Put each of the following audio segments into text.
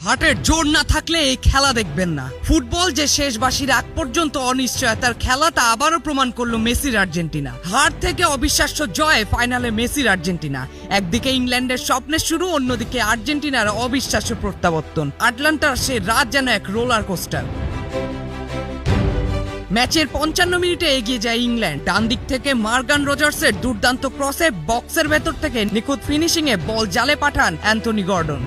হার্টের জোর না থাকলে এই খেলা দেখবেন না। ফুটবল যে শেষ বাঁশির আগ পর্যন্ত অনিশ্চয়তার খেলা, তা আবারও প্রমাণ করলো মেসির আর্জেন্টিনা। হার থেকে অবিশ্বাস্য জয় ফাইনালে মেসির আর্জেন্টিনা। একদিকে ইংল্যান্ডের স্বপ্নের শুরু, অন্যদিকে আর্জেন্টিনার অবিশ্বাস্য প্রত্যাবর্তন। আটলান্টার সে রাত যেন এক রোলার কোস্টার। ম্যাচের 55 মিনিটে এগিয়ে যায় ইংল্যান্ড। ডান দিক থেকে মর্গান রজার্সের দুর্দান্ত ক্রসে বক্সের ভেতর থেকে নিখুঁত ফিনিশিংয়ে বল জালে পাঠান অ্যান্থনি গর্ডন।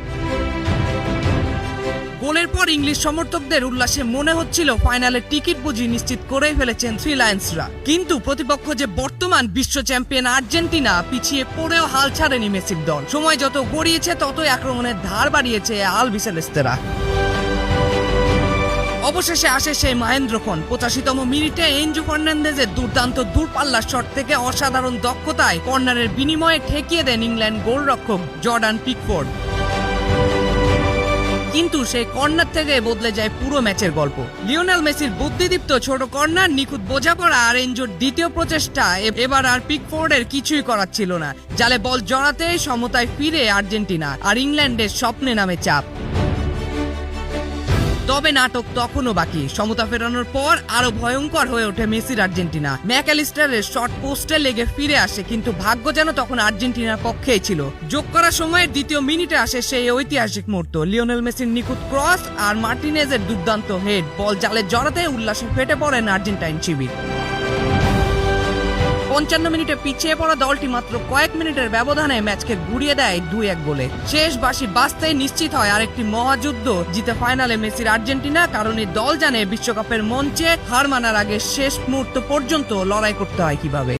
গোলের পর ইংলিশ সমর্থকদের উল্লাসে মনে হচ্ছিল ফাইনালের টিকিট বুঝি নিশ্চিত করেই ফেলেছেন থ্রি লায়ন্সরা। কিন্তু প্রতিপক্ষ যে বর্তমান বিশ্ব চ্যাম্পিয়ন আর্জেন্টিনা, পিছিয়ে পড়েও হাল ছাড়েনি মেসির দল। সময় যত গড়িয়েছে ততই আক্রমণের ধার বাড়িয়েছে আলবিসেলেস্তেরা। অবশেষে আসে সেই মহেন্দ্রক্ষণ। 85তম মিনিটে এনজো ফার্নান্দেজের দুর্দান্ত দূরপাল্লার শট থেকে অসাধারণ দক্ষতায় কর্নারের বিনিময়ে ঠেকিয়ে দেন ইংল্যান্ড গোলরক্ষক জর্ডান পিকফোর্ড। কিন্তু সেই কর্নার থেকে বদলে যায় পুরো ম্যাচের গল্প। লিওনেল মেসির বুদ্ধিদীপ্ত ছোট কর্নার, নিখুঁত বোঝাপড়া আর এনজোর দ্বিতীয় প্রচেষ্টা, এবার আর পিকফোর্ডের কিছুই করার ছিল না। জালে বল জড়াতেই সমতায় ফিরে আর্জেন্টিনা, আর ইংল্যান্ডের স্বপ্নে নামে চাপ। তবে নাটক তখনও বাকি। সমতা ফেরানোর পর আরো ভয়ঙ্কর হয়ে ওঠে মেসির আর্জেন্টিনা। ম্যাকঅ্যালিস্টারের শট পোস্টে লেগে ফিরে আসে, কিন্তু ভাগ্য যেন তখন আর্জেন্টিনার পক্ষেই ছিল। যোগ করার সময়ের দ্বিতীয় মিনিটে আসে সেই ঐতিহাসিক মুহূর্ত। লিওনেল মেসির নিখুঁত ক্রস আর মার্টিনেজের দুর্দান্ত হেড, বল জালে জড়াতে উল্লাসে ফেটে পড়েন আর্জেন্টাইন শিবির। 55 মিনিটে পিছিয়ে পড়া দলটি মাত্র কয়েক মিনিটের ব্যবধানে ম্যাচকে ঘুরিয়ে দেয় 2-1 গোলে। শেষ বাঁশি বাজতেই নিশ্চিত হয় আরেকটি মহাযুদ্ধ জিতে ফাইনালে মেসির আর্জেন্টিনা। কারণ এই দল জানে বিশ্বকাপের মঞ্চে হার মানার আগে শেষ মুহূর্ত পর্যন্ত লড়াই করতে হয় কিভাবে।